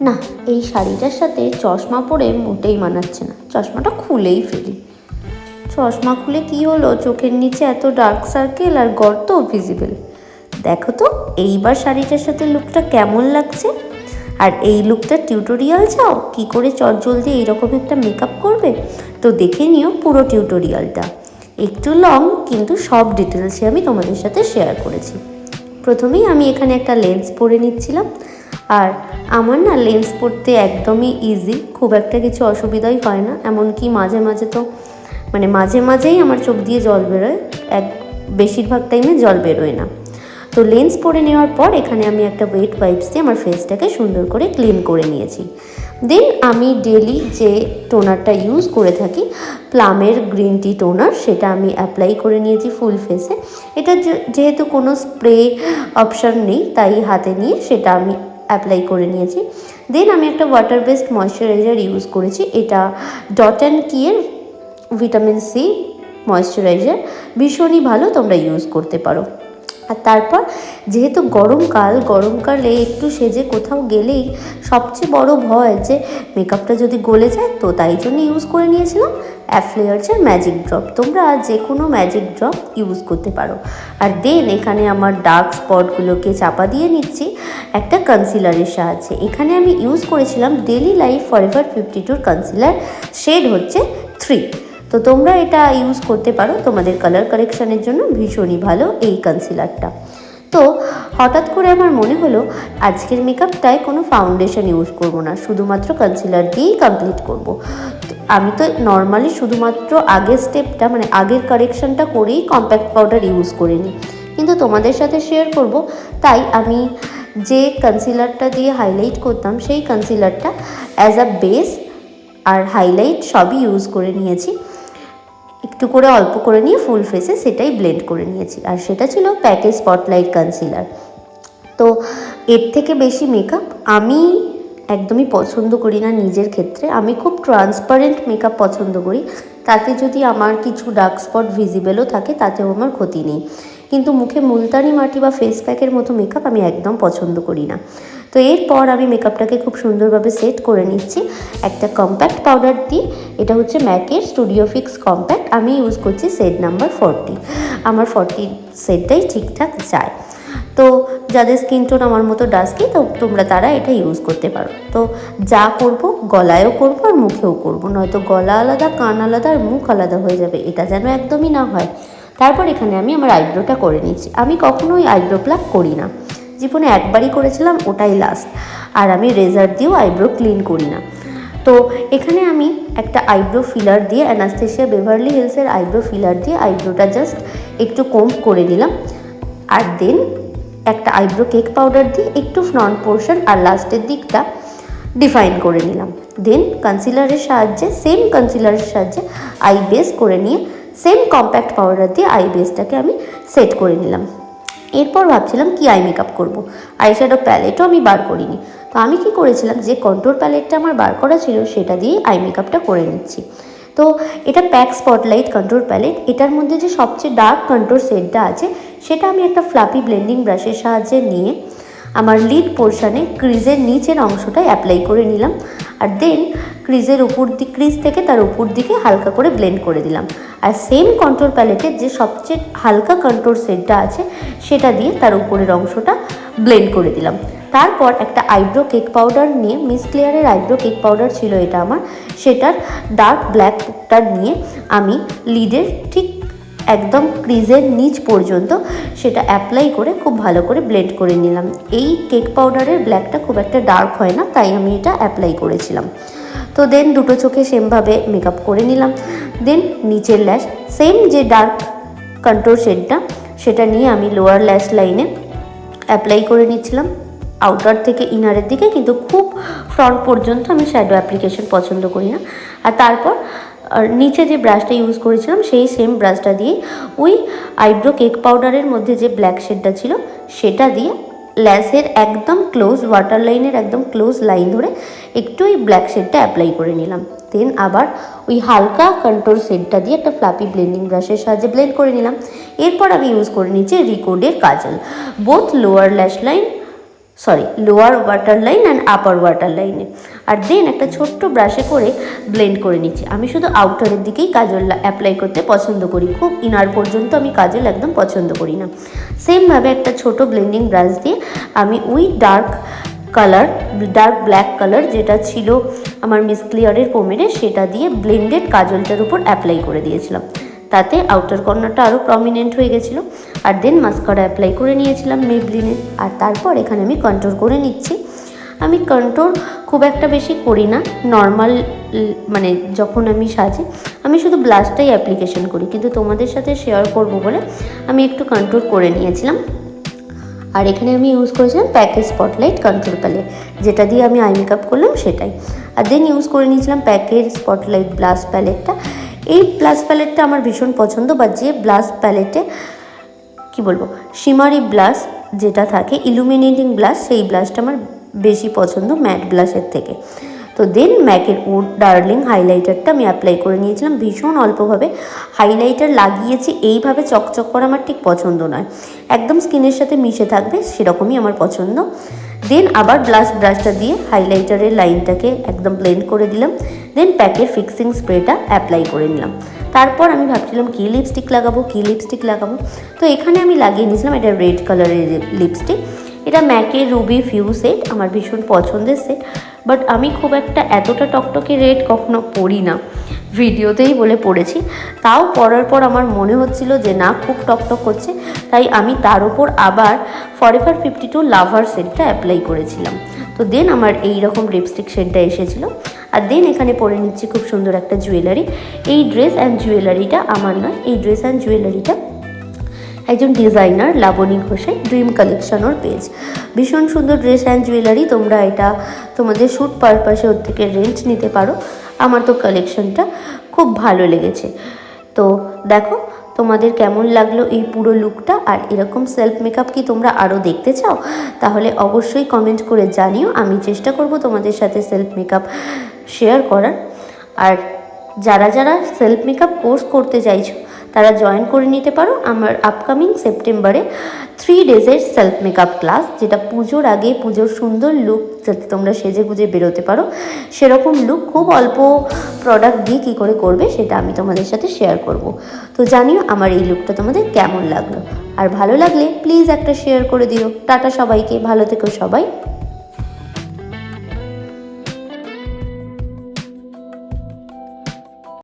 না, এই শাড়িটার সাথে চশমা পরে মোটেই মানাচ্ছে না। চশমাটা খুলেই ফেলি। চশমা খুলে কি হলো, চোখের নিচে এত ডার্ক সার্কেল আর গর্ত ভিজিবল। দেখো তো এইবার শাড়িটার সাথে লুকটা কেমন লাগছে। আর এই লুকটা টিউটোরিয়াল চাও কি করে চটজলদি এইরকম একটা মেকআপ করবে, তো দেখে নিও পুরো টিউটোরিয়ালটা। একটু লং, কিন্তু সব ডিটেলসে আমি তোমাদের সাথে শেয়ার করেছি। প্রথমেই আমি এখানে একটা লেন্স পরে নিচ্ছিলাম। আর আমার না লেন্স পরতে একদমই ইজি, খুব একটা কিছু অসুবিধাই হয় না। এমনকি মাঝে মাঝে তো মাঝে মাঝেই আমার চোখ দিয়ে জল বেরোয়, বেশিরভাগ টাইমে জল বেরোয় না। তো লেন্স পরে নেওয়ার পর এখানে আমি একটা ওয়েট ওয়াইপস দিয়ে আমার ফেসটাকে সুন্দর করে ক্লিন করে নিয়েছি। দেন আমি ডেলি যে টোনারটা ইউজ করে থাকি, প্লামের গ্রিন টি টোনার, সেটা আমি অ্যাপ্লাই করে নিয়েছি ফুল ফেসে। এটা যেহেতু কোনো স্প্রে অপশান নেই, তাই হাতে নিয়ে সেটা আমি অ্যাপ্লাই করে নিয়েছি। দেন আমি একটা ওয়াটার বেসড ময়শ্চারাইজার ইউজ করেছি। এটা ডট অ্যান্ড কিয়ের ভিটামিন সি ময়শ্চারাইজার, ভীষণই ভালো, তোমরা ইউজ করতে পারো। আর তারপর যেহেতু গরমকালে একটু সেজে কোথাও গেলেই সবচেয়ে বড় ভয় যে মেকআপটা যদি গলে যায়, তো তাই জন্য ইউজ করে নিয়েছিলাম অ্যাফ্লেয়ার্সের ম্যাজিক ড্রপ। তোমরা যে কোনো ম্যাজিক ড্রপ ইউজ করতে পারো। আর দেন এখানে আমার ডার্ক স্পটগুলোকে চাপা দিয়ে নিচ্ছি একটা কনসিলারের সাহায্যে। এখানে আমি ইউজ করেছিলাম daily life forever 52 concealer, shade হচ্ছে 3। তো তোমরা এটা ইউজ করতে পারো, তোমাদের কালার কারেকশানের জন্য ভীষণই ভালো এই কনসিলারটা। তো হঠাৎ করে আমার মনে হলো আজকের মেকআপটায় কোনো ফাউন্ডেশন ইউজ করব না, শুধুমাত্র কনসিলার দিয়েই কমপ্লিট করব। আমি তো নর্মালি শুধুমাত্র আগের স্টেপটা আগের কারেকশানটা করেই কম্প্যাক্ট পাউডার ইউজ করে নিই, কিন্তু তোমাদের সাথে শেয়ার করব, তাই আমি যে কনসিলারটা দিয়ে হাইলাইট করতাম সেই কনসিলারটা অ্যাজ আ বেস আর হাইলাইট সবই ইউজ করে নিয়েছি। একটু করে অল্প করে নিয়ে ফুল ফেসে সেটাই ব্লেন্ড করে নিয়েছি। আর সেটা ছিল প্যাকেজ স্পটলাইট কনসিলার। তো এর থেকে বেশি মেকআপ আমি একদমই পছন্দ করি না নিজের ক্ষেত্রে। আমি খুব ট্রান্সপারেন্ট মেকআপ পছন্দ করি, তাতে যদি আমার কিছু ডার্ক স্পট ভিজিবলও থাকে তাতেও আমার ক্ষতি নেই। কিন্তু মুখে মুলতানি মাটি বা ফেস প্যাকের মতো মেকআপ আমি একদম পছন্দ করি না। তো এরপর আমি মেকআপটাকে খুব সুন্দরভাবে সেট করে নিচ্ছি একটা কম্প্যাক্ট পাউডার দিয়ে। এটা হচ্ছে ম্যাকের স্টুডিও ফিক্স কম্প্যাক্ট, আমি ইউজ করছি শেড নাম্বার 40। আমার 40 শেডটাই ঠিকঠাক যায়। তো যাদের স্কিন টোন আমার মতো ডাস্কি, তো তারা এটা ইউজ করতে পারো। তো যা করব গলায়ও করব আর মুখেও করব, নয়তো গলা আলাদা, কান আলাদা আর মুখ আলাদা হয়ে যাবে, এটা যেন একদমই না হয়। তারপর এখানে আমি আমার আইব্রোটা করে নিচ্ছি। আমি কখনোই আইব্রো প্লাক করি না, জীবনে একবারই করেছিলাম, ওটাই লাস্ট। আর আমি রেজার দিয়েও আইব্রো ক্লিন করি না। তো এখানে আমি একটা আইব্রো ফিলার দিয়ে, অ্যানাস্টেসিয়া বেভারলি হিলসের আইব্রো ফিলার দিয়ে আইব্রোটা জাস্ট একটু কোম্ব করে নিলাম। আর দেন একটা আইব্রো কেক পাউডার দিয়ে একটু ফ্রন্ট পোর্শন আর লাস্টের দিকটা ডিফাইন করে নিলাম। দেন সেম কনসিলারের সাহায্যে আই বেস করে নিয়ে সেম কম্প্যাক্ট পাউডার দিয়ে আই বেসটাকে আমি সেট করে নিলাম। এরপর ভাবছিলাম কি আই মেকআপ করব। আইশ্যাডো প্যালেটও আমি বার করিনি। তো আমি কি করেছিলাম, যে কন্ট্রোর প্যালেটটা আমার বার করা ছিল সেটা দিয়ে আই মেকআপটা করে নিচ্ছি। তো এটা প্যাক স্পটলাইট কন্ট্রোর প্যালেট। এটার মধ্যে যে সবচেয়ে ডার্ক কন্ট্রোর শেডটা আছে সেটা আমি একটা ফ্লাপি ব্লেন্ডিং ব্রাশের সাহায্যে নিয়ে আমার লিড পোর্শনে ক্রিজের নিচের অংশটায় অ্যাপ্লাই করে নিলাম। আর দেন ক্রিজ থেকে তার উপর দিকে হালকা করে ব্লেন্ড করে দিলাম। আর সেম কন্ট্রোর প্যালেটের যে সবচেয়ে হালকা কন্ট্রোর শেডটা আছে সেটা দিয়ে তার উপরের অংশটা ব্লেন্ড করে দিলাম। তারপর একটা আইব্রো কেক পাউডার নিয়ে, মিস ক্লিয়ারের আইব্রো কেক পাউডার ছিল এটা আমার, সেটার ডার্ক ব্ল্যাকটা নিয়ে আমি লিডের ঠিক একদম ক্রিজের নিচ পর্যন্ত সেটা অ্যাপ্লাই করে খুব ভালো করে ব্লেন্ড করে নিলাম। এই কেক পাউডারের ব্ল্যাকটা খুব একটা ডার্ক হয় না, তাই আমি এটা অ্যাপ্লাই করেছিলাম। তো দেন দুটো চোখে সেমভাবে মেকআপ করে নিলাম। দেন নিচের ল্যাশ সেম যে ডার্ক কন্ট্রোর শেডটা সেটা নিয়ে আমি লোয়ার ল্যাশ লাইনে অ্যাপ্লাই করে নিচ্ছিলাম, আউটার থেকে ইনারের দিকে, কিন্তু খুব ফ্রন্ট পর্যন্ত আমি শ্যাডো অ্যাপ্লিকেশন পছন্দ করি না। আর তারপর নিচে যে ব্রাশটা ইউজ করেছিলাম সেই সেম ব্রাশটা দিয়ে ওই আইব্রো কেক পাউডারের মধ্যে যে ব্ল্যাক শেডটা ছিল সেটা দিয়ে ল্যাশের একদম ক্লোজ, ওয়াটার লাইনের একদম ক্লোজ লাইন ধরে একটু ওই ব্ল্যাক শেডটা অ্যাপ্লাই করে নিলাম। দেন আবার ওই হালকা কন্ট্রোল শেডটা দিয়ে একটা ফ্লাপি ব্লেন্ডিং ব্রাশের সাহায্যে ব্লেন্ড করে নিলাম। এরপর আমি ইউজ করে নিচ্ছি রিকোডের কাজল, both lower lash line lower water line and upper water লাইনে। আর দেন একটা ছোট্ট ব্রাশে করে ব্লেন্ড করে নিচ্ছি। আমি শুধু আউটারের দিকেই কাজল অ্যাপ্লাই করতে পছন্দ করি, খুব ইনার পর্যন্ত আমি কাজল একদম পছন্দ করি না। সেমভাবে একটা ছোট ব্লেন্ডিং ব্রাশ দিয়ে আমি ওই ডার্ক ব্ল্যাক কালার যেটা ছিল আমার মিস ক্লিয়ারের পোমেডে, সেটা দিয়ে ব্লেন্ডেড কাজলটার উপর অ্যাপ্লাই করে দিয়েছিলাম। তাতে আউটার কর্নারটা আরও প্রমিনেন্ট হয়ে গেছিলো। আর দেন মাস্কারা অ্যাপ্লাই করে নিয়েছিলাম মেবলিনের। আর তারপর এখানে আমি কন্ট্রোল করে নিচ্ছি। আমি কন্ট্রোল খুব একটা বেশি করি না, নর্মাল মানে যখন আমি সাজি আমি শুধু ব্লাশটাই অ্যাপ্লিকেশন করি, কিন্তু তোমাদের সাথে শেয়ার করব বলে আমি একটু কন্ট্রোল করে নিয়েছিলাম। আর এখানে আমি ইউজ করেছিলাম প্যাকের স্পটলাইট কন্ট্রোল প্যালেট, যেটা দিয়ে আমি আই মেকআপ করলাম সেটাই। আর দেন ইউজ করে নিয়েছিলাম প্যাকের স্পটলাইট ব্লাশ প্যালেটটা। এই ব্লাশ প্যালেটটা আমার ভীষণ পছন্দ, বা যে ব্লাশ প্যালেটে কি বলবো শিমারি ব্লাশ যেটা থাকে, ইলুমিনেটিং ব্লাশ, সেই ব্লাশটা আমার বেশি পছন্দ ম্যাট ব্লাশের থেকে। তো দেন ম্যাকের উড ডার্লিং হাইলাইটারটা আমি অ্যাপ্লাই করে নিয়েছিলাম ভীষণ অল্পভাবে। হাইলাইটার লাগিয়েছি এইভাবে চকচক করা আমার ঠিক পছন্দ নয়, একদম স্কিনের সাথে মিশে থাকবে সেরকমই আমার পছন্দ। দেন আবার ব্রাশটা দিয়ে হাইলাইটারের লাইনটাকে একদম ব্লেন্ড করে দিলাম। দেন প্যাকের ফিক্সিং স্প্রেটা অ্যাপ্লাই করে নিলাম। তারপর আমি ভাবছিলাম কি লিপস্টিক লাগাবো। তো এখানে আমি লাগিয়ে নিয়েছিলাম এটা রেড কালারের লিপস্টিক। এটা ম্যাকের রুবি ফিউ সেট, আমার ভীষণ পছন্দের সেট। বাট আমি খুব একটা এতটা টকটকে রেড কখনো পরি না, ভিডিওতেই বলে পড়েছি। তাও পরার পর আমার মনে হচ্ছিল যে না, খুব টকটক করছে, তাই আমি তার উপর আবার ফরএভার 52 লাভার সেটটা অ্যাপ্লাই করেছিলাম। তো দেন আমার এই রকম লিপস্টিক শেডটা এসেছিলো। আর দেন এখানে পরে নিচ্ছি খুব সুন্দর একটা জুয়েলারি। এই ড্রেস অ্যান্ড জুয়েলারিটা আমার নয়, এই ড্রেস অ্যান্ড জুয়েলারিটা একজন ডিজাইনার লাবণী ঘোষের ড্রিম কালেকশন পেজ। ভীষণ সুন্দর ড্রেস অ্যান্ড জুয়েলারি, তোমরা এটা তোমাদের শ্যুট পারপাসে ওর থেকে রেন্ট নিতে পারো। আমার তো কালেকশনটা খুব ভালো লেগেছে। তো দেখো তোমাদের কেমন লাগলো এই পুরো লুকটা। আর এরকম সেলফ মেকআপ কি তোমরা আরও দেখতে চাও? তাহলে অবশ্যই কমেন্ট করে জানিও, আমি চেষ্টা করব তোমাদের সাথে সেলফ মেকআপ শেয়ার করার। আর যারা সেলফ মেকআপ কোর্স করতে চাইছো তারা জয়েন করে নিতে পারো আমার আপকামিং সেপ্টেম্বরে 3 ডেজের সেলফ মেকআপ ক্লাস, যেটা পুজোর আগে পুজোর সুন্দর লুক যাতে তোমরা সেজে গুজে বেরোতে পারো, সেরকম লুক খুব অল্প প্রোডাক্ট দিয়ে কী করে করবে সেটা আমি তোমাদের সাথে শেয়ার করব। তো জানিও আমার এই লুকটা তোমাদের কেমন লাগলো। আর ভালো লাগলে প্লিজ একটা শেয়ার করে দিও। টাটা সবাইকে, ভালো থেকো সবাই।